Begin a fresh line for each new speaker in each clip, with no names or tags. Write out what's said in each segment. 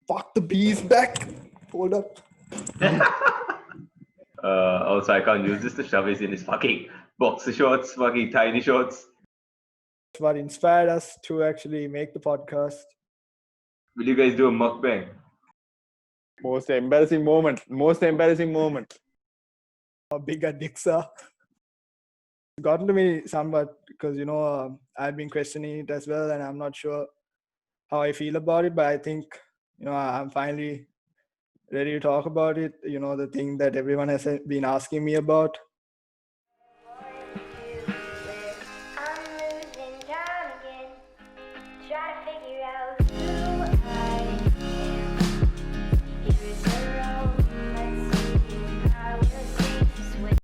Fuck, the bee's back. Hold up.
Also, I can't use this. The Shavi is in his fucking boxer shorts, fucking tiny shorts.
What inspired us to actually make the podcast.
Will you guys do a mukbang?
Most embarrassing moment.
How big our dicks are. It's gotten to me somewhat because, I've been questioning it as well, and I'm not sure how I feel about it, but I think, I'm finally ready to talk about it. The thing that everyone has been asking me about.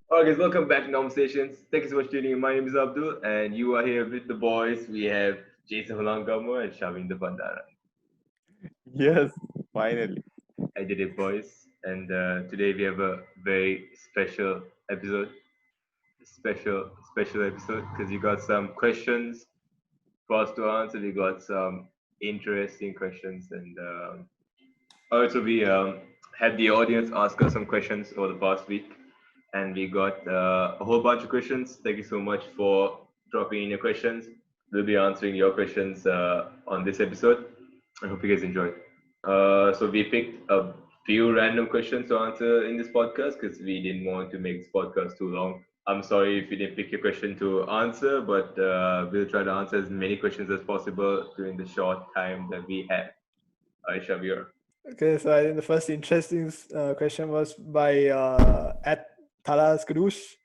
Alright guys, welcome back to Nonversations. Thank you so much for tuning in. My name is Abdul and you are here with the boys. We have Jason Holangamo and Shavi in the Bandara.
Yes, finally.
I did it, boys. And today we have a very special episode. Special episode because you got some questions for us to answer. We got some interesting questions, and also we had the audience ask us some questions over the past week, and we got a whole bunch of questions. Thank you so much for dropping in your questions. We'll be answering your questions on this episode. I hope you guys enjoy. So we picked a few random questions to answer in this podcast because we didn't want to make this podcast too long. I'm sorry if we didn't pick your question to answer, but we'll try to answer as many questions as possible during the short time that we have. Shavi.
Okay, so I think the first interesting question was by at Talas Kadush,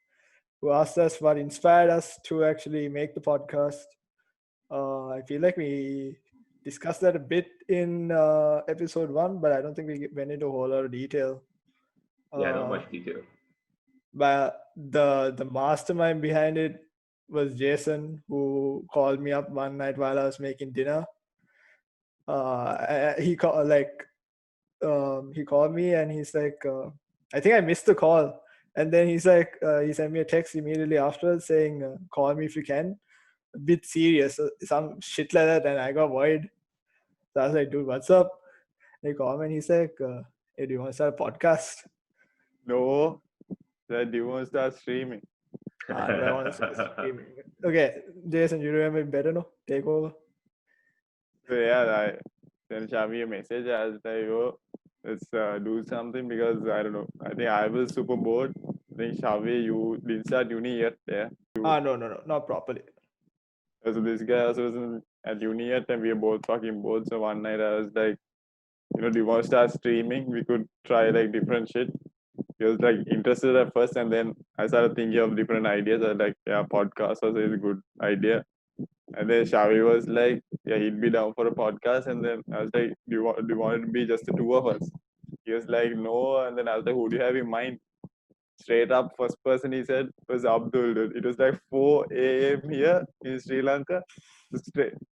who asked us what inspired us to actually make the podcast. I feel like we discussed that a bit in episode 1, but I don't think we went into a whole lot of detail.
Yeah, not much detail.
But the mastermind behind it was Jason, who called me up one night while I was making dinner. He called me and he's like, I think I missed the call, and then he's like, he sent me a text immediately afterwards saying, call me if you can. A bit serious, some shit like that, and I got worried. So I was like, dude, what's up? And he called me and he's like, hey, do you want to start a podcast?
No, that you want to start streaming.
I want to start streaming. Okay, Jason, you remember it better, no? Take over.
So yeah, I sent Shavi a message. I was like, yo, let's do something because I don't know. I think I was super bored. I think Shavi, you didn't start uni yet, yeah?
No, not properly.
So this guy also wasn't at uni yet, and we were both fucking bored. So one night I was like, do you want to start streaming? We could try like different shit. He was like interested at first, and then I started thinking of different ideas. I was like, yeah, podcast also is a good idea. And then Shavi was like, yeah, he'd be down for a podcast. And then I was like, do you want it to be just the two of us? He was like, no. And then I was like, who do you have in mind? Straight up, first person he said was Abdul. Dude. It was like 4 a.m. here in Sri Lanka.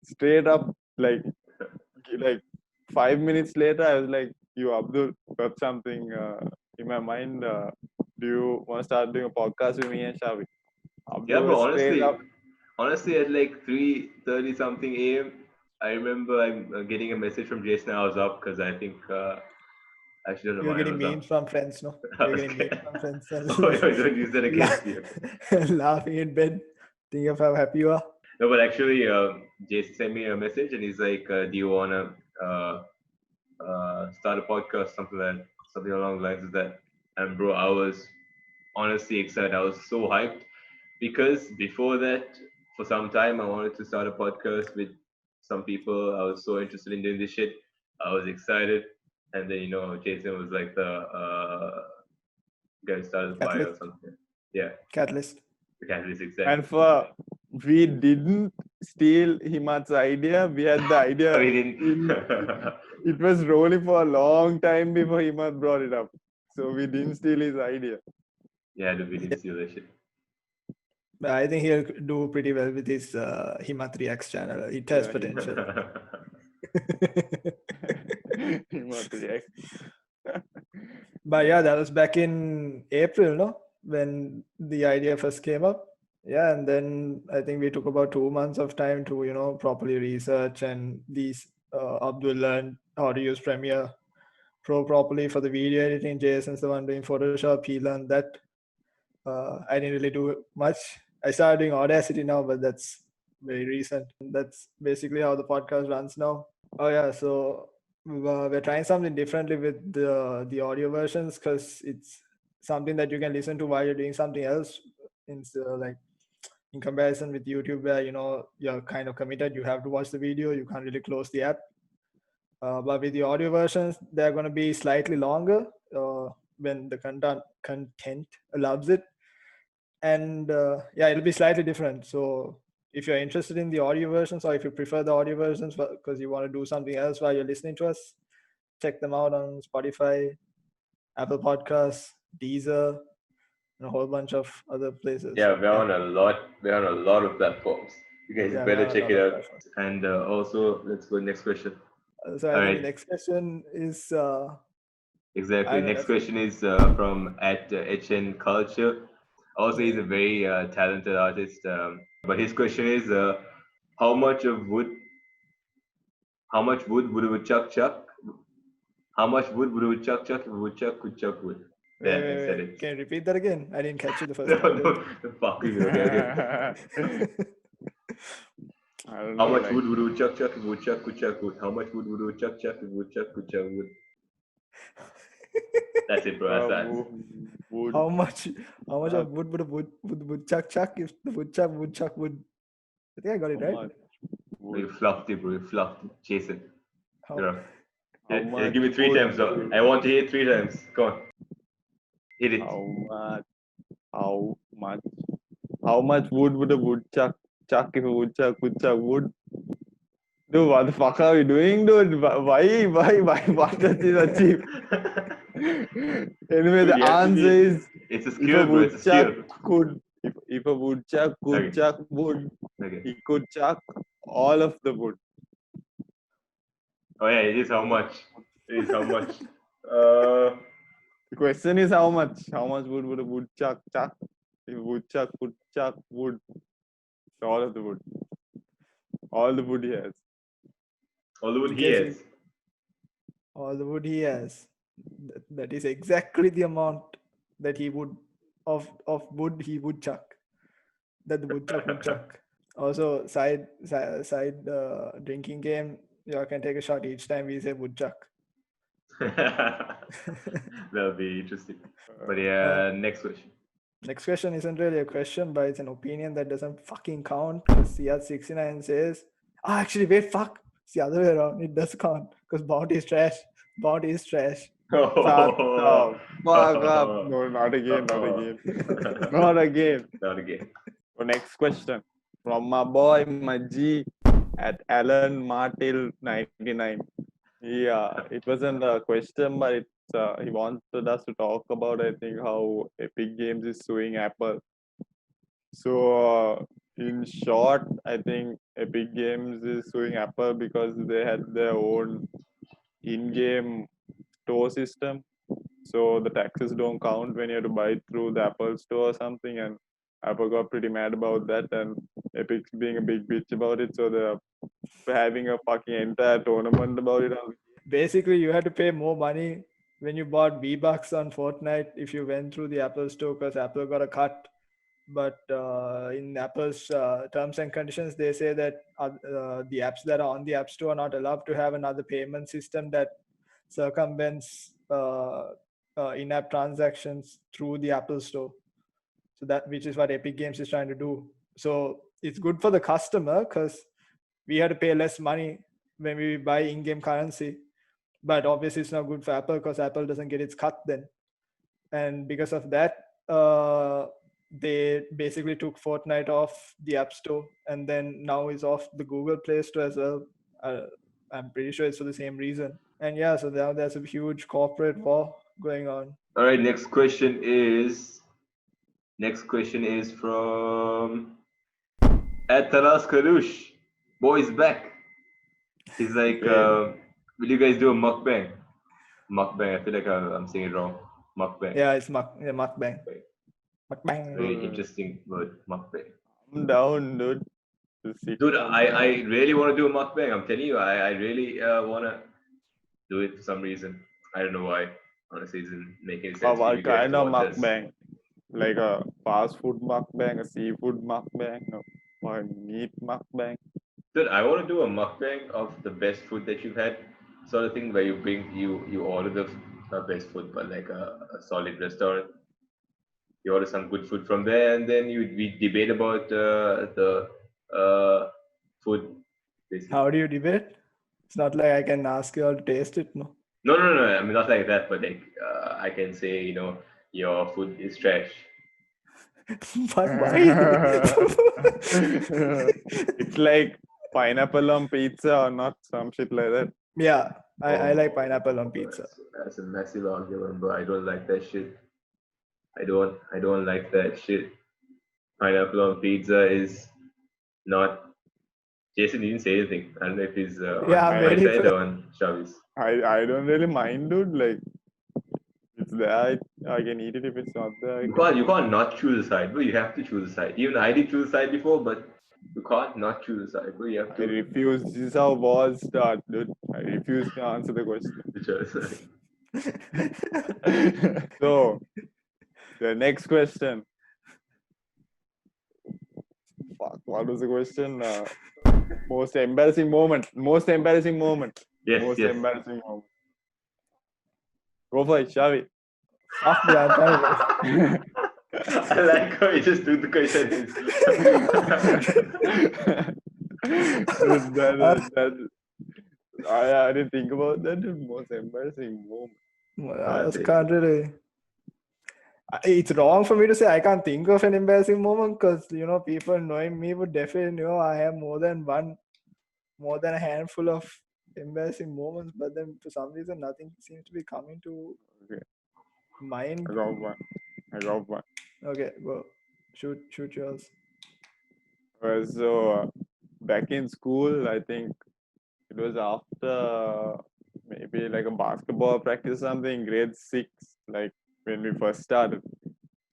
Straight up, like 5 minutes later, I was like, you Abdul, got something in my mind. Do you want to start doing a podcast with me and Shavi? Abdul
Yeah, bro.
was
Honestly, at like 3:30 something a.m., I remember I'm getting a message from Jason. I was up because I think I should have.
You're getting memes from friends, no? You're getting memes from friends.
Oh, don't use that against you.
Laughing in bed, thinking of how happy you are.
No, but actually, Jason sent me a message and he's like, "Do you wanna start a podcast, something along the lines of that?" And bro, I was honestly excited. I was so hyped because before that, for some time, I wanted to start a podcast with some people. I was so interested in doing this shit. I was excited, and then Jason was like the guy who started the fire or something. Yeah,
Catalyst.
the catalyst, exactly.
And we didn't steal Himat's idea. We had the idea.
We didn't.
It was rolling for a long time before Himat brought it up. So we didn't steal his idea.
Yeah, we didn't steal that shit.
But I think he'll do pretty well with his Himat Reacts channel. It has potential.
Himat Reacts.
But yeah, that was back in April, no? When the idea first came up. Yeah, and then I think we took about 2 months of time to, properly research, and these Abdul learned how to use Premiere Pro properly for the video editing. Jason's the one doing Photoshop. He learned that. I didn't really do much. I started doing Audacity now, but that's very recent. That's basically how the podcast runs now. Oh yeah, so we're trying something differently with the audio versions because it's something that you can listen to while you're doing something else. Instead, like in comparison with YouTube, where you're kind of committed, you have to watch the video, you can't really close the app. But with the audio versions, they're going to be slightly longer when the content allows it, and yeah, it'll be slightly different. So if you're interested in the audio versions, or if you prefer the audio versions because you want to do something else while you're listening to us, check them out on Spotify, Apple Podcasts, Deezer, and a whole bunch of other places.
Yeah, we're on a lot of platforms. You guys better check it out. And also, let's go next question.
So I think the next question is
exactly. Next question is from at HN Culture. Also, he's a very talented artist. But his question is, how much wood would a woodchuck chuck? How much wood would a woodchuck chuck if a woodchuck could chuck wood?
Wait. Can you repeat that again? I didn't catch it the first time.
No, fuck you. Okay. How much wood would a woodchuck chuck if a woodchuck could chuck wood? How much wood would a woodchuck chuck if a woodchuck could chuck wood? That's it, bro. That's that.
How much of wood would a woodchuck chuck if the woodchuck would? I think I got it right.
You fluffed it, bro. You fluffed it. Jason. Give me 3 times, though. I want to hear it 3 times. Go on. Hit it.
How much wood would a woodchuck chuck if a woodchuck would chuck wood? Dude, what the fuck are you doing, dude? Why? What does this achieve? Anyway, the answer is
it's a skill, bro. It's a skill.
If a woodchuck could chuck wood, he could chuck all of the wood.
Oh yeah, it is how much.
The question is how much? How much wood would a woodchuck chuck? If a woodchuck could chuck wood, all of the wood. All the wood he has.
All the wood he has.
All the wood he has. That is exactly the amount that he would of wood he would chuck. That the woodchuck would chuck. Also, side drinking game. You can take a shot each time we say woodchuck.
That'll be interesting. But yeah, next question.
Next question isn't really a question, but it's an opinion that doesn't fucking count. Because CR69 says, actually, wait, fuck. It's the other way around. It does count because Bounty is trash. Bounty is trash.
Fuck up. No, not again. Not again. So next question from my boy Maji at Alan Martil 99. Yeah, it wasn't a question, but it's he wanted us to talk about, I think, how Epic Games is suing Apple. So in short, I think Epic Games is suing Apple because they had their own in-game store system. So the taxes don't count when you have to buy it through the Apple Store or something, and Apple got pretty mad about that, and Epic's being a big bitch about it, so they're having a fucking entire tournament about it.
Basically, you had to pay more money when you bought V-Bucks on Fortnite if you went through the Apple Store because Apple got a cut. But in Apple's terms and conditions, they say that the apps that are on the App Store are not allowed to have another payment system that circumvents in-app transactions through the Apple Store. So that, which is what Epic Games is trying to do. So it's good for the customer because we had to pay less money when we buy in-game currency. But obviously it's not good for Apple because Apple doesn't get its cut then. And because of that, they basically took Fortnite off the App Store and then now is off the Google Play Store as well. I'm pretty sure it's for the same reason. And yeah, so now there's a huge corporate war going on.
All right, next question is from at Taras Kalush. Boy's back. He's like, will you guys do a mukbang? Mukbang. I feel like I'm saying it wrong. Mukbang.
Yeah, it's mukbang. Mukbang.
Very interesting word, mukbang.
I'm down, dude.
Dude, I really want to do a mukbang. I'm telling you, I really want to do it for some reason. I don't know why. Honestly, it doesn't make any
Or
sense. If
what
you get
kind
to
of
watch us.
mukbang? Like a fast food mukbang, a seafood mukbang, or a meat mukbang?
Dude, I want to do a mukbang of the best food that you've had, sort of thing, where you order the best food, but like a solid restaurant. You order some good food from there, and then we debate about the food, basically.
How do you debate? It's not like I can ask you all to taste it, no.
No. I mean, not like that, but like I can say, your food is trash.
But why?
It's like pineapple on pizza or not, some shit like that.
Yeah, I like
Oh,
pineapple on pizza.
that's a massive argument, bro. I don't like that shit. I don't like that shit. Pineapple on pizza is not. Jason didn't say anything. I don't know if he's
Yeah,
on
I'm
my
I
waiting
side
for.
or on Shavi's.
I don't really mind, dude. Like it's there, I can eat it. If it's not there, I
You
can.
can't you can't not choose a side, bro. You have to choose a side. Even I did choose a side before, but you can't not choose a side, bro. You have
I
to
refuse. This is how wars start, dude. I refuse to answer the question.
choose a side.
So the next question. Fuck, what was the question? Most embarrassing moment. Most embarrassing moment.
Yes,
Most
yes.
embarrassing moment. Go for it, Shavi.
Fuck, bro, I'm trying to.
I like how you just do the question.
I didn't think about that. The most embarrassing moment.
I also can't really. It's wrong for me to say I can't think of an embarrassing moment because people knowing me would definitely know I have more than a handful of embarrassing moments. But then for some reason, nothing seems to be coming to
Okay,
mind.
I got one.
Okay, go shoot yours.
So back in school, I think it was after maybe like a basketball practice or something, grade 6, like when we first started.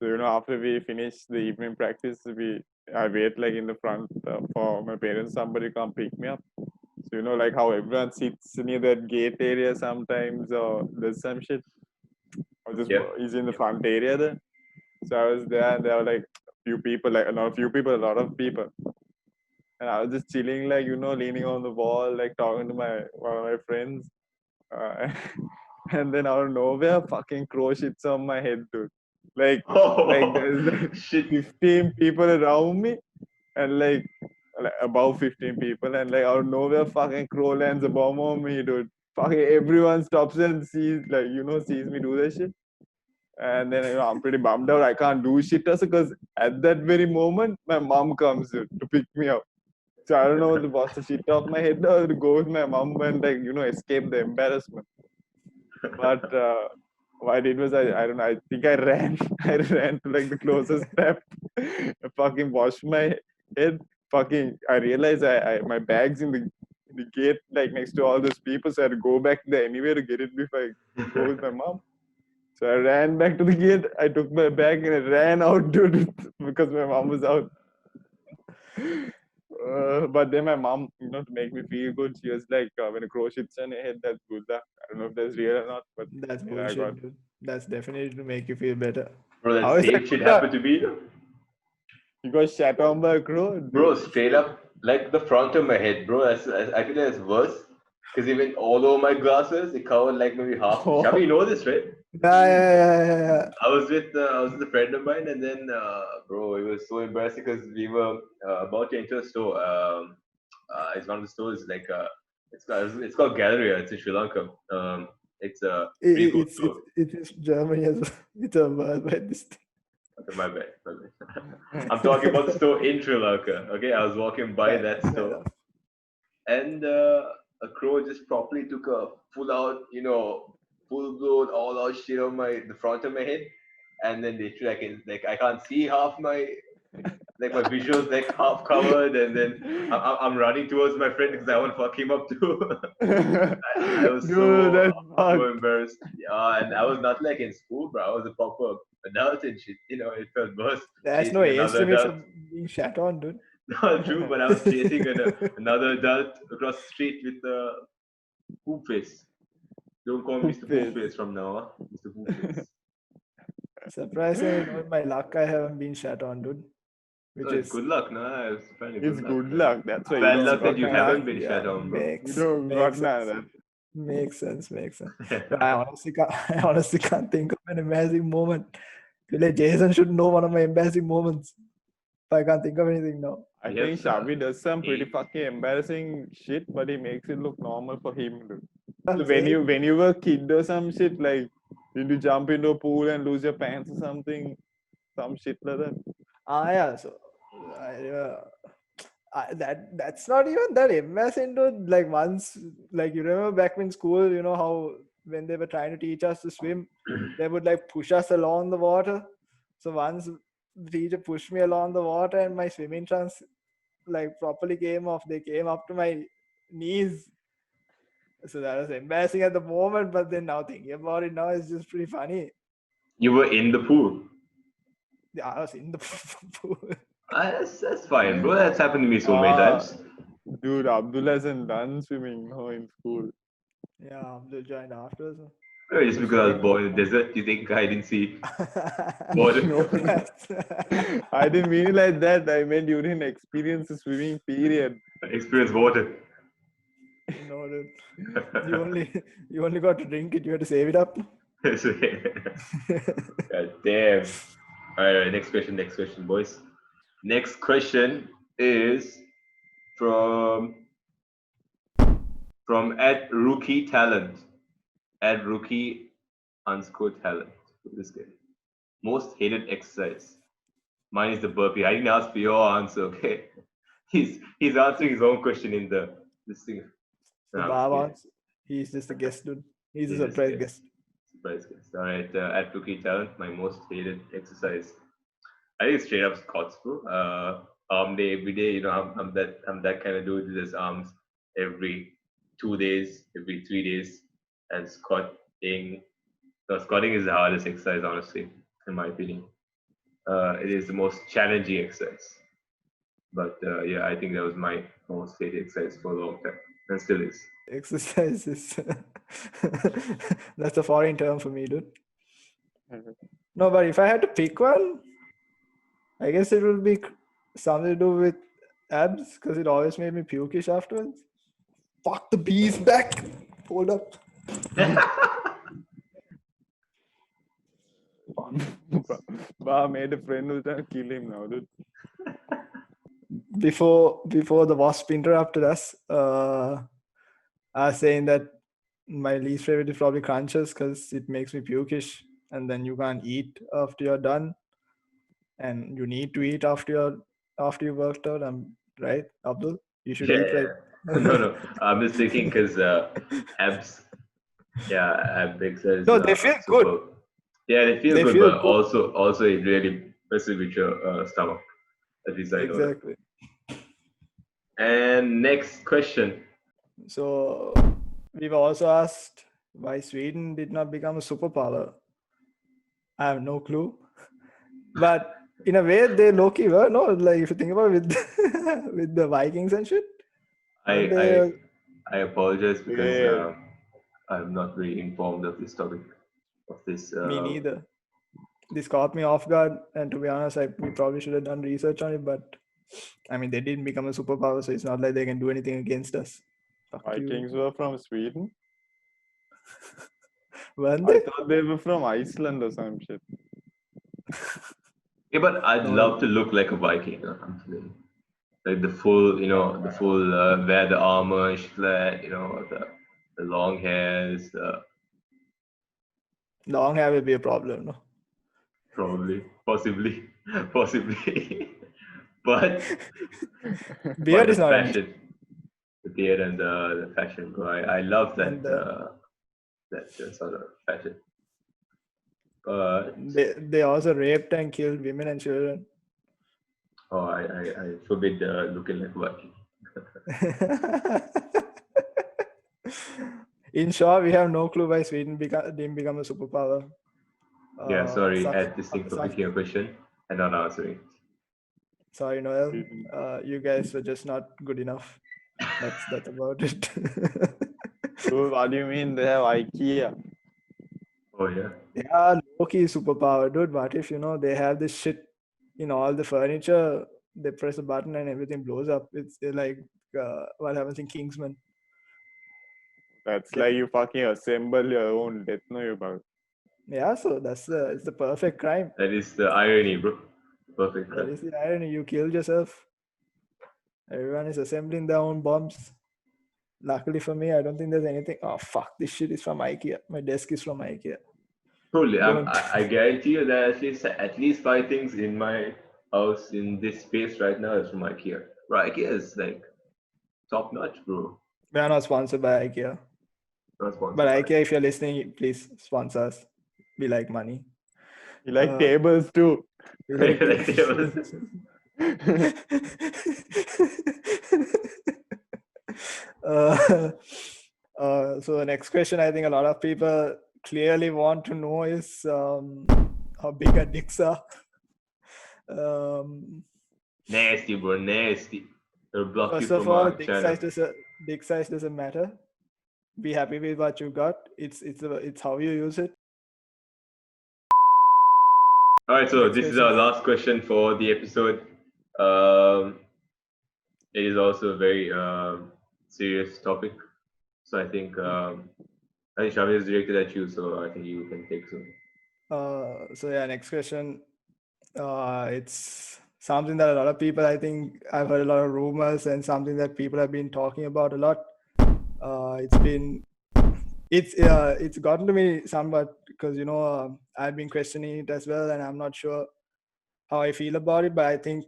So after we finish the evening practice, I wait like in the front for my parents. Somebody come pick me up. So like how everyone sits near that gate area sometimes, or there's some shit, or just
Yep.
is in the front area there. So I was there, and there were like few people, like not a few people, a lot of people. And I was just chilling, like leaning on the wall, like talking to one of my friends. Uh, and then out of nowhere, fucking crow shits on my head, dude. Like
Oh
there's like
shit.
15 people around me, and like about 15 people, and like out of nowhere, fucking crow lands a bomb on me, dude. Fucking everyone stops and sees, like sees me do that shit. And then I'm pretty bummed out. I can't do shit also because at that very moment, my mom comes to pick me up. So I don't know whether to wash the shit off my head or to go with my mom and like escape the embarrassment. But what I did was I don't know. I think I ran. I ran to like the closest step. I fucking washed my head. Fucking I realized my bag's in the gate like next to all those people. So I had to go back there anyway to get it before I go with my mom. So I ran back to the gate. I took my bag and I ran out, dude, because my mom was out. But then my mom, to make me feel good, she was like, when a crow shits on your head, that's good luck. I don't know if that's real or not, but
That's
I got.
bullshit, dude. That's definitely to make you feel better.
Bro,
How
that
is that
same shit
good luck?
happened to me.
You got shat on by a crow,
Bro,
dude.
straight up, like the front of my head, bro. I feel that's worse. Because even all over my glasses, it covered like maybe half. Shavi, you
Oh,
know this, right?
Yeah.
I was with a friend of mine, and then bro, it was so embarrassing because we were about to enter a store. It's one of the stores like it's called Galleria. It's in Sri Lanka. It's a free food store.
It is Germany as well. It's a word by this thing.
Okay, my bad. I'm talking about the store in Sri Lanka. Okay, I was walking by
Fair
that
fair
store,
enough.
and a crow just properly took a full out, full blown all out shit on the front of my head, and then literally I can't see half my visuals like half covered, and then I'm running towards my friend because I want to fuck him up too. I was
dude, that's
so
fucked.
embarrassed. Yeah, and I was not like in school, bro. I was a proper adult and shit. It felt worse
There's no
chasing
age
another
limit
adult.
for being shat on, dude.
Not true, but I was chasing another adult across the street with a poop face. Don't call me Mr.
Poop
Poopface from now on. Mr. Poopface.
Surprisingly, knowing my luck, I haven't been shat on, dude. Which
Oh, it's
is
good luck, no? It's apparently
It's
good luck.
good
man.
luck. That's why you
Bad
don't
luck that
got
you
none.
haven't been
yeah,
shat on, bro.
You don't got
makes
none.
sense. Makes sense. But I honestly can't think of an embarrassing moment. I feel like Jason should know one of my embarrassing moments. But I can't think of anything now.
I
We
think
have,
Shavi does some pretty
8.
fucking embarrassing shit, but he makes it look normal for him. Dude.
I'm
So
saying,
when you were a kid or some shit, like did you jump into a pool and lose your pants or something? Some shit like that.
yeah. So that's not even that embarrassing, dude. Like once, like you remember back in school, you know how when they were trying to teach us to swim, they would like push us along the water. So once the teacher pushed me along the water and my swimming trunks like properly came off. They came up to my knees. So that was embarrassing at the moment, but then now thinking about it now, it's just pretty funny.
You were in the pool.
Yeah, I was in the pool.
That's fine, bro. That's happened to me so many times.
Dude, Abdul hasn't done swimming no in school.
Yeah, Abdul joined after. So.
Maybe just because I was born in the desert, you think I didn't see water?
No, I didn't mean it like that. I meant you didn't experience the swimming period.
Experience water.
No, dude. You only got to drink it. You had to save it up.
God damn. All right, next question, boys. Next question is from @rookie talent, @rookie_talent. This guy. Most hated exercise. Mine is the burpee. I didn't ask for your answer. Okay. He's answering his own question in this thing.
The
No, I'm
bar
just kidding.
wants. He's just a guest, dude. He's a
He's just a
surprise guest.
Surprise guest. All right, @rookie talent. My most hated exercise. I think it's straight up squats, bro. Arm day every day. You know, I'm that kind of dude who does arms every 2 days, every 3 days, and squatting. No, squatting is the hardest exercise, honestly, in my opinion. It is the most challenging exercise. But yeah, I think that was my most hated exercise for a long time, and still is.
Exercise is. That's a foreign term for me, dude. No, but if I had to pick one, I guess it would be something to do with abs because it always made me pukish afterwards. Fuck, the bee's back. Hold up.
Bah made a friend who's trying to kill him now, dude.
Before the wasp interrupted us, I was saying that my least favorite is probably crunches because it makes me pukish, and then you can't eat after you're done, and you need to eat after you worked out. I'm right, Abdul. You should eat, right?
No. I'm just thinking because abs. Yeah, ab exercise.
No, they feel
super.
good.
Yeah, they feel
They
good,
feel
but
good.
also it really messes with your stomach. At least I know that.
Exactly.
And next question.
So we were also asked why Sweden did not become a superpower. I have no clue. But in a way, they low-key were. No, like if you think about it with, with the Vikings and shit.
I apologize because
Yeah.
I'm not very informed of this topic. Of this.
Me neither. This caught me off guard. And to be honest, we probably should have done research on it. But I mean, they didn't become a superpower, so it's not like they can do anything against us. Fuck you.
Vikings were from Sweden.
Weren't
I
they?
thought they were from Iceland or some shit.
Yeah, but I'd
No.
love to look like a Viking. I'm feeling. Like the full, wear the armor and shit, like, the long hairs,
Long hair will be a problem, no?
probably, possibly, but
Beard is
the
not an issue.
fashion, the beard and the fashion, bro. I love that
And
that sort of fashion. But
they also raped and killed women and children.
I forbid looking like Viking.
In short, we have no clue why Sweden didn't become a superpower.
Yeah, sorry,
Sucks-
this thing for
sucks.
picking a question and not answering.
Sorry, Noel. You guys were just not good enough. That's about it.
Dude, what do you mean they have IKEA?
Oh yeah.
They are low-key superpower, dude. What if they have this shit in all the furniture? They press a button and everything blows up. It's like what happens in Kingsman.
That's
Get-
like you fucking assemble your own Death Note about.
Yeah, so it's the perfect crime.
That is the irony, bro. Perfect.
That is the irony. You killed yourself. Everyone is assembling their own bombs. Luckily for me, I don't think there's anything. Oh fuck! This shit is from IKEA. My desk is from IKEA.
Totally.
Don't.
I guarantee you that at least 5 things in my house in this space right now is from IKEA. Bro, IKEA is like top notch, bro.
We are not sponsored by IKEA.
Not sponsored
But
by
IKEA, if you're listening, please sponsor us. We like money.
You like tables too.
We like
Like
tables. So the next question I think a lot of people clearly want to know is how big our dicks are.
Nasty, bro. Nasty. They'll block
First
you
of
from
all,
our channel.
dick size doesn't matter. Be happy with what you got. It's how you use it.
All right, so
Next
this is
question.
our last question for the episode. It is also a very serious topic. So I think Shavi is directed at you, so I think you can take some.
So yeah, next question. It's something that a lot of people, I think I've heard a lot of rumors and something that people have been talking about a lot. It's gotten to me somewhat because I've been questioning it as well, and I'm not sure how I feel about it, but I think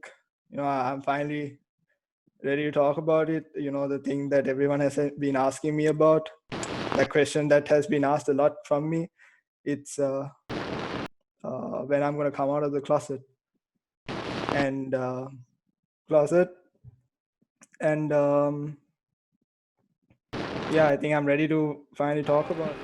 I'm finally ready to talk about it. The thing that everyone has been asking me about, that question that has been asked a lot from me, it's when I'm going to come out of the closet and yeah, I think I'm ready to finally talk about it.